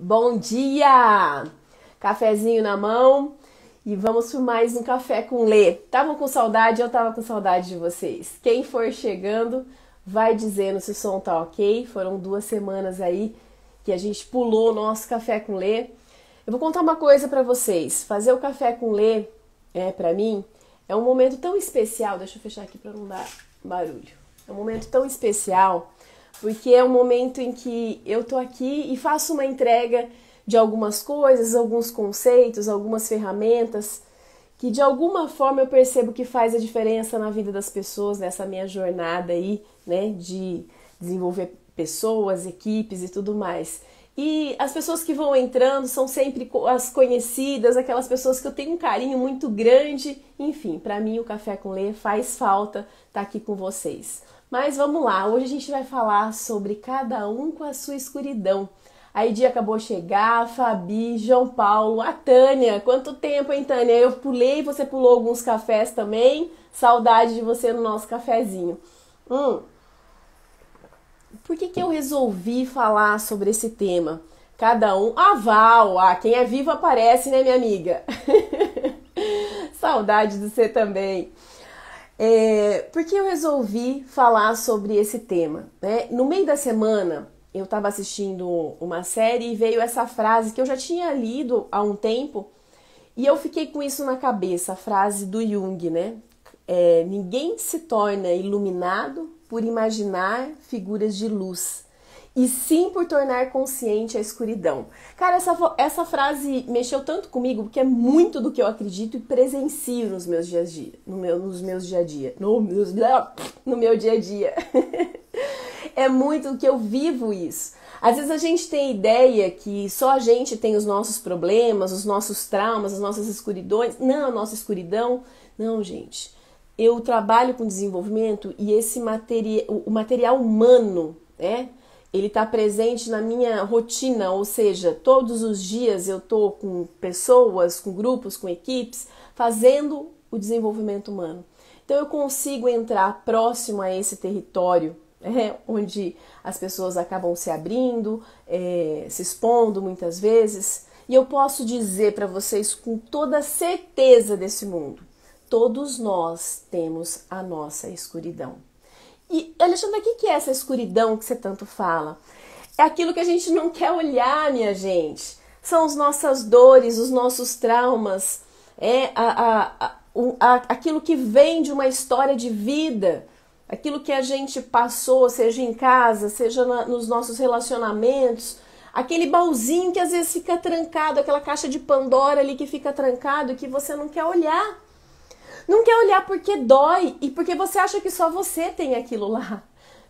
Bom dia! Cafezinho na mão e vamos por mais um Café com Lê. Tavam com saudade? Eu tava com saudade de vocês. Quem for chegando, vai dizendo se o som tá ok. Foram 2 semanas aí que a gente pulou o nosso Café com Lê. Eu vou contar uma coisa pra vocês. Fazer o Café com Lê, pra mim, é um momento tão especial. Deixa eu fechar aqui pra não dar barulho. É um momento tão especial porque é um momento em que eu tô aqui e faço uma entrega de algumas coisas, alguns conceitos, algumas ferramentas que de alguma forma eu percebo que faz a diferença na vida das pessoas nessa minha jornada aí, né, de desenvolver pessoas, equipes e tudo mais. E as pessoas que vão entrando são sempre as conhecidas, aquelas pessoas que eu tenho um carinho muito grande. Enfim, para mim o Café com Lê faz falta estar aqui com vocês. Mas vamos lá, hoje a gente vai falar sobre cada um com a sua escuridão. A Edi acabou de chegar, a Fabi, João Paulo, a Tânia. Quanto tempo, hein, Tânia? Eu pulei, você pulou alguns cafés também. Saudade de você no nosso cafezinho. Por que eu resolvi falar sobre esse tema? Cada um... Val! Quem é vivo aparece, né, minha amiga? Saudade de você também. Por que eu resolvi falar sobre esse tema? Né? No meio da semana, eu estava assistindo uma série e veio essa frase que eu já tinha lido há um tempo e eu fiquei com isso na cabeça, a frase do Jung, né? Ninguém se torna iluminado por imaginar figuras de luz, e sim por tornar consciente a escuridão. Cara, essa frase mexeu tanto comigo, porque é muito do que eu acredito e presencio nos meus dias a dia, no meu dia a dia. É muito do que eu vivo isso. Às vezes a gente tem ideia que só a gente tem os nossos problemas, os nossos traumas, as nossas escuridões. Não, a nossa escuridão. Não, gente. Eu trabalho com desenvolvimento e o material humano, né? Ele está presente na minha rotina, ou seja, todos os dias eu estou com pessoas, com grupos, com equipes, fazendo o desenvolvimento humano. Então eu consigo entrar próximo a esse território, onde as pessoas acabam se abrindo, se expondo muitas vezes, e eu posso dizer para vocês com toda a certeza desse mundo, todos nós temos a nossa escuridão. E, Alexandre, o que é essa escuridão que você tanto fala? É aquilo que a gente não quer olhar, minha gente. São as nossas dores, os nossos traumas, aquilo que vem de uma história de vida, aquilo que a gente passou, seja em casa, seja nos nossos relacionamentos, aquele baúzinho que às vezes fica trancado, aquela caixa de Pandora ali que fica trancado e que você não quer olhar. Não quer olhar porque dói e porque você acha que só você tem aquilo lá.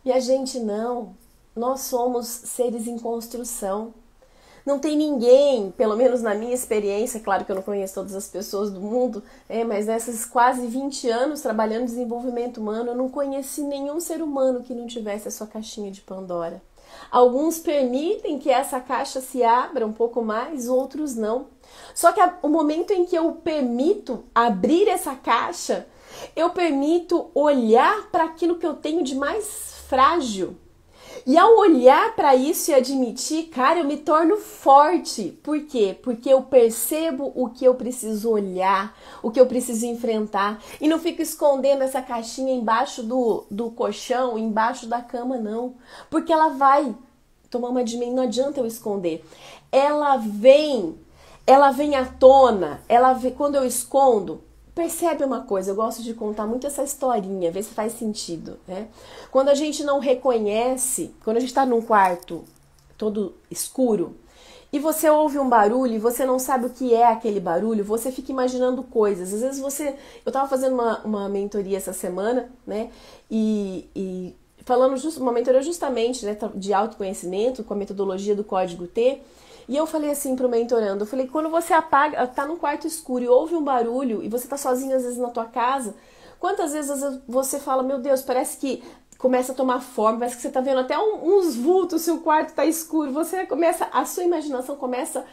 Minha gente, não. Nós somos seres em construção. Não tem ninguém, pelo menos na minha experiência, claro que eu não conheço todas as pessoas do mundo, mas nessas quase 20 anos trabalhando em desenvolvimento humano, eu não conheci nenhum ser humano que não tivesse a sua caixinha de Pandora. Alguns permitem que essa caixa se abra um pouco mais, outros não. Só que o momento em que eu permito abrir essa caixa, eu permito olhar para aquilo que eu tenho de mais frágil. E ao olhar para isso e admitir, cara, eu me torno forte. Por quê? Porque eu percebo o que eu preciso olhar, o que eu preciso enfrentar. E não fico escondendo essa caixinha embaixo do colchão, embaixo da cama, não. Porque ela vai tomar uma dimensão, não adianta eu esconder. Ela vem à tona, quando eu escondo. Percebe uma coisa, eu gosto de contar muito essa historinha, ver se faz sentido, né? Quando a gente não reconhece, quando a gente está num quarto todo escuro e você ouve um barulho e você não sabe o que é aquele barulho, você fica imaginando coisas. Às vezes eu estava fazendo uma mentoria essa semana, né? E falando uma mentoria justamente, né, de autoconhecimento com a metodologia do Código T. E eu falei assim pro mentorando, eu falei, quando você apaga, tá num quarto escuro e ouve um barulho e você tá sozinho às vezes na tua casa, quantas vezes você fala, meu Deus, parece que começa a tomar forma, parece que você tá vendo até uns vultos se o quarto tá escuro, a sua imaginação começa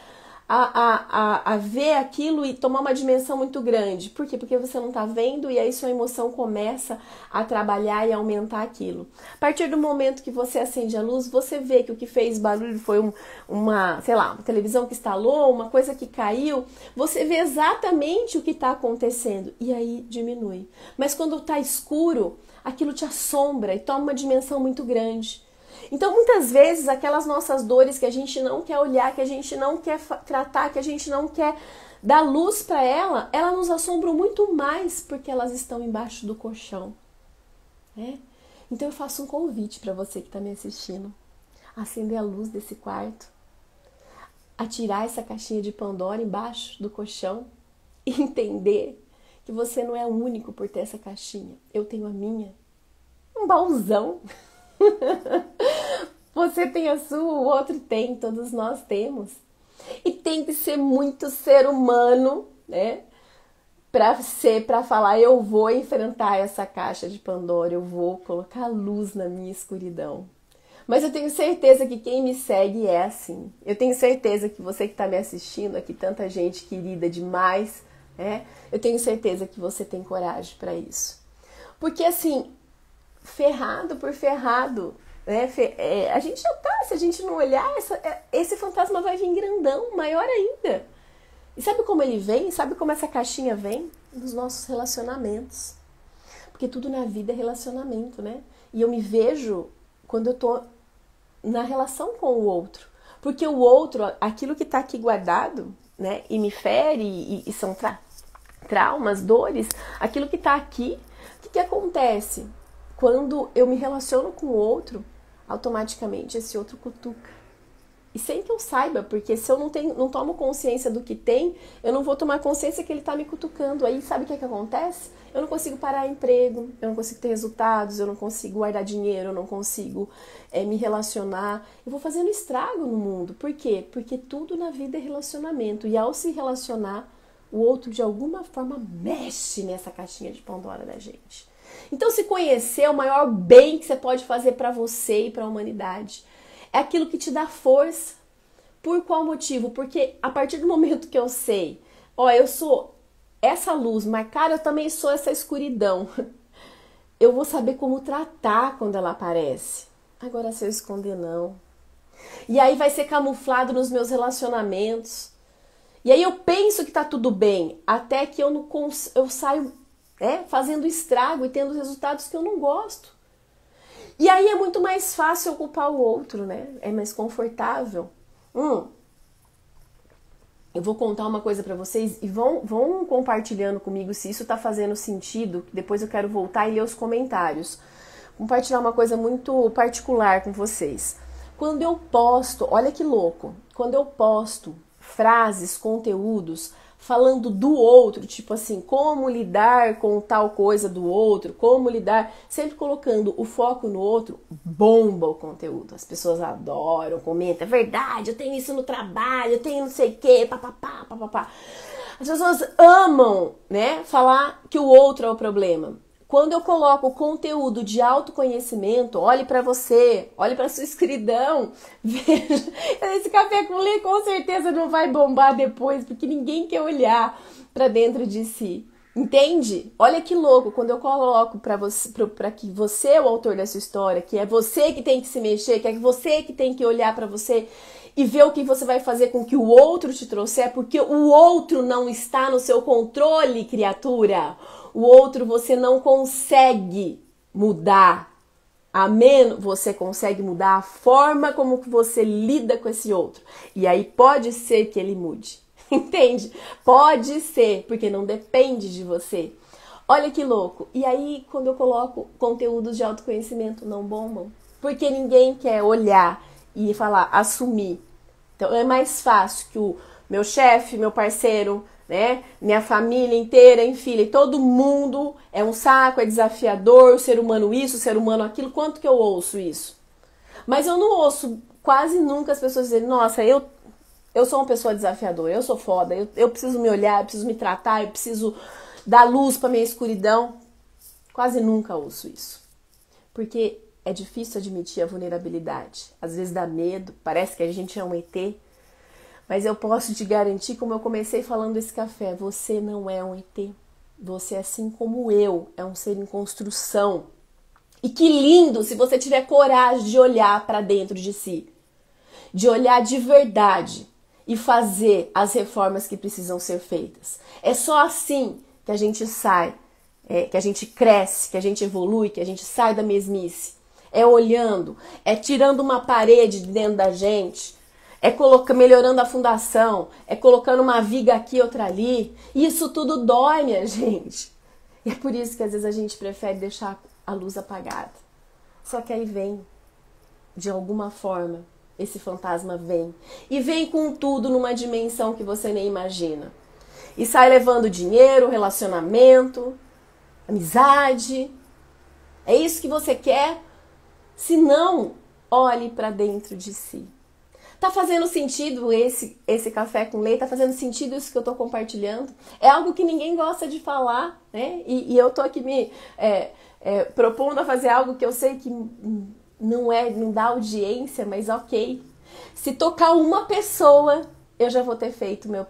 a ver aquilo e tomar uma dimensão muito grande. Por quê? Porque você não está vendo e aí sua emoção começa a trabalhar e aumentar aquilo. A partir do momento que você acende a luz, você vê que o que fez barulho foi uma televisão que estalou, uma coisa que caiu. Você vê exatamente o que está acontecendo e aí diminui. Mas quando está escuro, aquilo te assombra e toma uma dimensão muito grande. Então, muitas vezes, aquelas nossas dores que a gente não quer olhar, que a gente não quer tratar, que a gente não quer dar luz para ela, elas nos assombram muito mais porque elas estão embaixo do colchão, né? Então, eu faço um convite para você que está me assistindo. Acender a luz desse quarto, a tirar essa caixinha de Pandora embaixo do colchão e entender que você não é o único por ter essa caixinha. Eu tenho a minha. Um baúzão. Você tem a sua, o outro tem, todos nós temos. E tem que ser muito ser humano, né? Pra falar, eu vou enfrentar essa caixa de Pandora, eu vou colocar luz na minha escuridão. Mas eu tenho certeza que quem me segue é assim. Eu tenho certeza que você que está me assistindo aqui, tanta gente querida demais, né? Eu tenho certeza que você tem coragem para isso. Porque assim, ferrado por ferrado, né? A gente já tá, se a gente não olhar, esse fantasma vai vir grandão, maior ainda. E sabe como ele vem? Sabe como essa caixinha vem? Nos nossos relacionamentos. Porque tudo na vida é relacionamento, né? E eu me vejo quando eu tô na relação com o outro. Porque o outro, aquilo que tá aqui guardado, né? E me fere, e são traumas, dores, aquilo que tá aqui, o que acontece? Quando eu me relaciono com o outro, automaticamente esse outro cutuca. E sem que eu saiba, porque se eu não tomo consciência do que tem, eu não vou tomar consciência que ele está me cutucando. Aí sabe o que acontece? Eu não consigo parar emprego, eu não consigo ter resultados, eu não consigo guardar dinheiro, eu não consigo me relacionar. Eu vou fazendo estrago no mundo. Por quê? Porque tudo na vida é relacionamento. E ao se relacionar, o outro de alguma forma mexe nessa caixinha de Pandora da gente. Então, se conhecer é o maior bem que você pode fazer para você e para a humanidade. É aquilo que te dá força. Por qual motivo? Porque a partir do momento que eu sei, eu sou essa luz, mas cara, eu também sou essa escuridão. Eu vou saber como tratar quando ela aparece. Agora, se eu esconder, não. E aí vai ser camuflado nos meus relacionamentos. E aí eu penso que tá tudo bem, até que eu saio fazendo estrago e tendo resultados que eu não gosto. E aí é muito mais fácil eu culpar o outro, né? É mais confortável. Eu vou contar uma coisa pra vocês e vão compartilhando comigo se isso tá fazendo sentido. Depois eu quero voltar e ler os comentários. Compartilhar uma coisa muito particular com vocês. Quando eu posto, olha que louco, quando eu posto frases, conteúdos falando do outro, tipo assim, como lidar com tal coisa do outro, como lidar, sempre colocando o foco no outro, bomba o conteúdo. As pessoas adoram, comentam, é verdade, eu tenho isso no trabalho, eu tenho não sei o quê, papapá, papapá. As pessoas amam, né, falar que o outro é o problema. Quando eu coloco conteúdo de autoconhecimento, olhe para você, olhe para sua escuridão, veja, esse café com leite com certeza não vai bombar depois, porque ninguém quer olhar para dentro de si, entende? Olha que louco, quando eu coloco para que você é o autor dessa história, que é você que tem que se mexer, que é você que tem que olhar para você e ver o que você vai fazer com que o outro te trouxer, porque o outro não está no seu controle, criatura. O outro você não consegue mudar. A menos você consegue mudar a forma como você lida com esse outro. E aí pode ser que ele mude. Entende? Pode ser, porque não depende de você. Olha que louco. E aí, quando eu coloco conteúdos de autoconhecimento, não bombam. Porque ninguém quer olhar e falar, assumir. Então é mais fácil que o meu chefe, meu parceiro, né, minha família inteira, enfim, todo mundo é um saco, é desafiador, o ser humano isso, o ser humano aquilo. Quanto que eu ouço isso? Mas eu não ouço quase nunca as pessoas dizerem, nossa, eu sou uma pessoa desafiadora, eu sou foda, eu preciso me olhar, eu preciso me tratar, eu preciso dar luz para minha escuridão. Quase nunca ouço isso. Porque é difícil admitir a vulnerabilidade. Às vezes dá medo, parece que a gente é um ET. Mas eu posso te garantir, como eu comecei falando desse café, você não é um ET. Você, assim como eu, é um ser em construção. E que lindo se você tiver coragem de olhar para dentro de si. De olhar de verdade e fazer as reformas que precisam ser feitas. É só assim que a gente sai, que a gente cresce, que a gente evolui, que a gente sai da mesmice. É olhando, é tirando uma parede de dentro da gente, é melhorando a fundação, é colocando uma viga aqui, outra ali. Isso tudo dói, minha gente. E é por isso que às vezes a gente prefere deixar a luz apagada. Só que aí vem, de alguma forma, esse fantasma vem. E vem com tudo numa dimensão que você nem imagina. E sai levando dinheiro, relacionamento, amizade. É isso que você quer? Se não, olhe para dentro de si. Tá fazendo sentido esse café com leite? Tá fazendo sentido isso que eu tô compartilhando? É algo que ninguém gosta de falar, né? E eu tô aqui me propondo a fazer algo que eu sei que não dá audiência, mas ok. Se tocar uma pessoa, eu já vou ter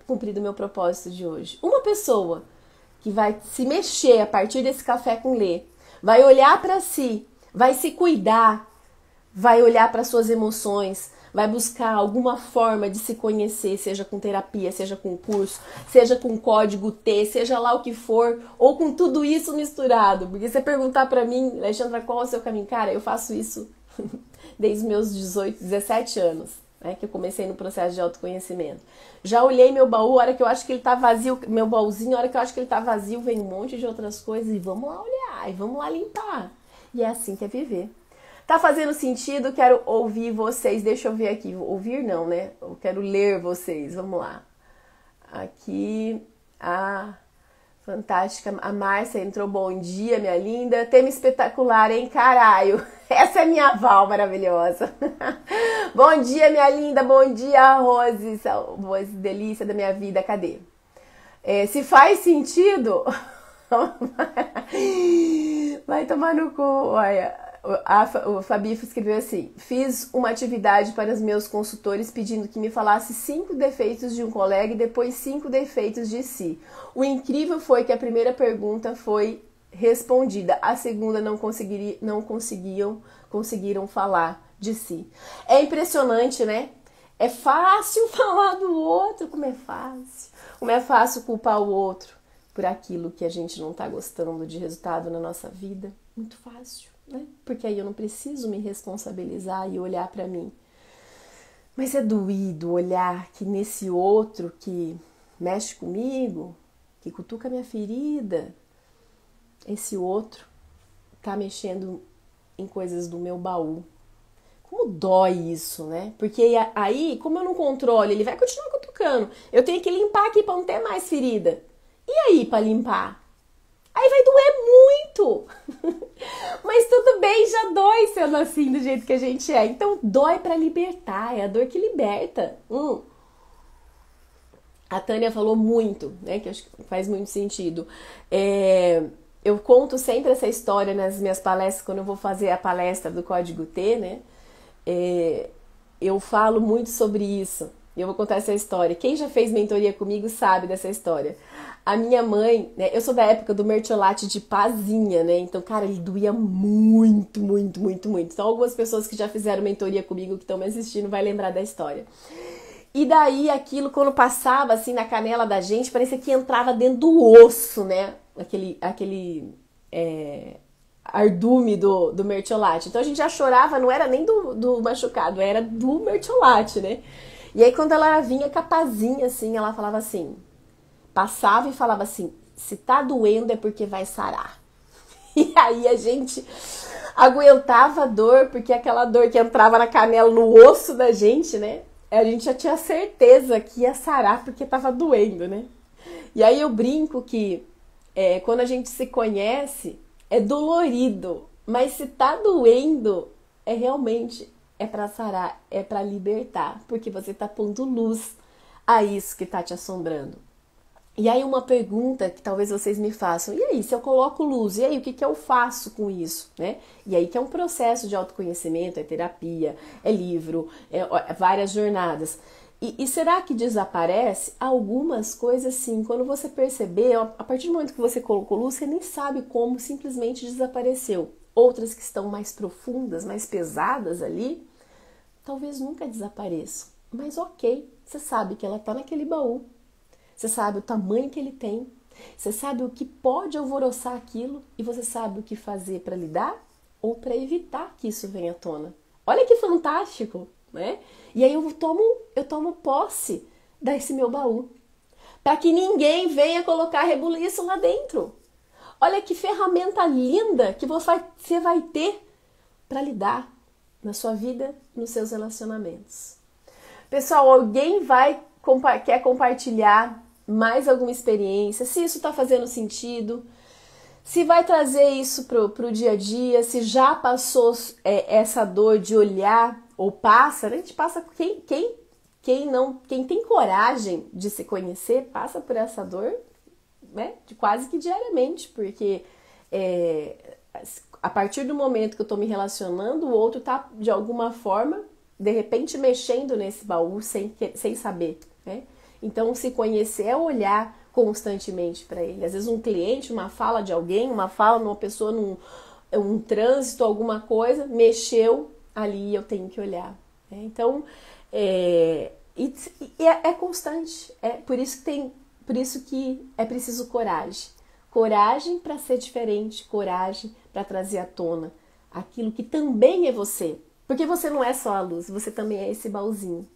cumprido o meu propósito de hoje. Uma pessoa que vai se mexer a partir desse café com lê, vai olhar para si, vai se cuidar, vai olhar para suas emoções, vai buscar alguma forma de se conhecer, seja com terapia, seja com curso, seja com código T, seja lá o que for, ou com tudo isso misturado. Porque você perguntar para mim, Alexandra, qual é o seu caminho? Cara, eu faço isso desde os meus 18, 17 anos, né, que eu comecei no processo de autoconhecimento. Já olhei meu baú, a hora que eu acho que ele tá vazio, meu baúzinho, a hora que eu acho que ele tá vazio, vem um monte de outras coisas e vamos lá olhar, e vamos lá limpar. E é assim que é viver. Tá fazendo sentido? Quero ouvir vocês. Deixa eu ver aqui. Ouvir não, né? Eu quero ler vocês. Vamos lá. Aqui, a fantástica, a Márcia entrou. Bom dia, minha linda. Tema espetacular, hein? Caralho. Essa é minha Val maravilhosa. Bom dia, minha linda. Bom dia, Rose. Rose, delícia da minha vida. Cadê? Se faz sentido... Vai tomar no cu. Olha... O Fabi escreveu assim: fiz uma atividade para os meus consultores pedindo que me falasse 5 defeitos de um colega e depois 5 defeitos de si. O incrível foi que a primeira pergunta foi respondida, a segunda não conseguiram falar de si. É impressionante, né? É fácil falar do outro, como é fácil. Como é fácil culpar o outro por aquilo que a gente não está gostando de resultado na nossa vida. Muito fácil. Né? Porque aí eu não preciso me responsabilizar e olhar para mim. Mas é doído olhar que nesse outro que mexe comigo, que cutuca minha ferida, esse outro tá mexendo em coisas do meu baú. Como dói isso, né? Porque aí, como eu não controlo, ele vai continuar cutucando. Eu tenho que limpar aqui para não ter mais ferida. E aí, para limpar? Aí vai doer muito. Mas tudo bem, já dói sendo assim, do jeito que a gente é. Então dói pra libertar, é a dor que liberta. A Tânia falou muito, né, que eu acho que faz muito sentido. Eu conto sempre essa história nas minhas palestras, quando eu vou fazer a palestra do Código T, né? Eu falo muito sobre isso. Eu vou contar essa história. Quem já fez mentoria comigo sabe dessa história. A minha mãe, né, eu sou da época do mertiolate de pazinha, né? Então, cara, ele doía muito, muito, muito, muito. Então, algumas pessoas que já fizeram mentoria comigo, que estão me assistindo, vai lembrar da história. E daí, aquilo, quando passava, assim, na canela da gente, parecia que entrava dentro do osso, né? Aquele ardume do mertiolate. Então, a gente já chorava, não era nem do machucado, era do mertiolate, né? E aí, quando ela vinha com a pazinha, assim, ela falava assim... Passava e falava assim, se tá doendo é porque vai sarar. E aí a gente aguentava a dor, porque aquela dor que entrava na canela, no osso da gente, né? A gente já tinha certeza que ia sarar porque tava doendo, né? E aí eu brinco que quando a gente se conhece, é dolorido. Mas se tá doendo, realmente pra sarar, é pra libertar. Porque você tá pondo luz a isso que tá te assombrando. E aí uma pergunta que talvez vocês me façam, e aí, se eu coloco luz, e aí, o que eu faço com isso, né? E aí que é um processo de autoconhecimento, é terapia, é livro, várias jornadas. E será que desaparece? Algumas coisas sim. Quando você perceber, a partir do momento que você colocou luz, você nem sabe como, simplesmente desapareceu. Outras que estão mais profundas, mais pesadas ali, talvez nunca desapareçam. Mas ok, você sabe que ela está naquele baú. Você sabe o tamanho que ele tem. Você sabe o que pode alvoroçar aquilo e você sabe o que fazer para lidar ou para evitar que isso venha à tona. Olha que fantástico, né? E aí eu tomo posse desse meu baú, para que ninguém venha colocar rebuliço lá dentro. Olha que ferramenta linda que você vai ter para lidar na sua vida, nos seus relacionamentos. Pessoal, alguém quer compartilhar mais alguma experiência? Se isso está fazendo sentido, se vai trazer isso pro dia a dia, se já passou essa dor de olhar, ou passa, né? A gente passa, quem tem coragem de se conhecer, passa por essa dor, né? De quase que diariamente, porque a partir do momento que eu tô me relacionando, o outro tá, de alguma forma, de repente mexendo nesse baú sem saber, né? Então, se conhecer é olhar constantemente para ele. Às vezes um cliente, uma fala de alguém, uma fala de uma pessoa num trânsito, alguma coisa, mexeu ali, eu tenho que olhar, né? Então, é constante. Por isso que é preciso coragem. Coragem para ser diferente, coragem para trazer à tona aquilo que também é você. Porque você não é só a luz, você também é esse baúzinho.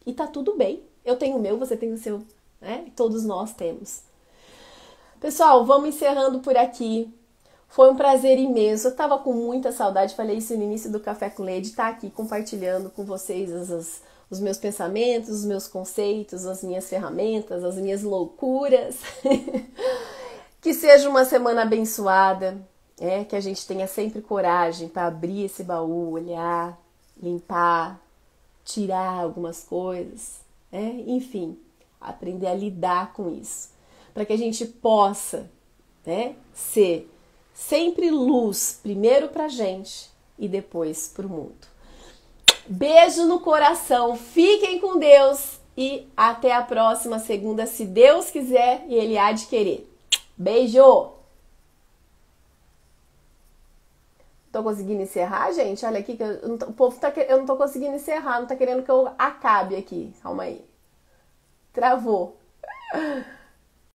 E tá tudo bem. Eu tenho o meu, você tem o seu, né? Todos nós temos. Pessoal, vamos encerrando por aqui. Foi um prazer imenso. Eu tava com muita saudade, falei isso no início do Café com Leite, estar aqui compartilhando com vocês os meus pensamentos, os meus conceitos, as minhas ferramentas, as minhas loucuras. Que seja uma semana abençoada, que a gente tenha sempre coragem para abrir esse baú, olhar, limpar, tirar algumas coisas, enfim, aprender a lidar com isso, para que a gente possa, ser sempre luz, primeiro para a gente e depois para o mundo. Beijo no coração, fiquem com Deus e até a próxima segunda, se Deus quiser e Ele há de querer. Beijo! Tô conseguindo encerrar, gente? Olha aqui, que o povo eu não tô conseguindo encerrar, não tá querendo que eu acabe aqui. Calma aí. Travou.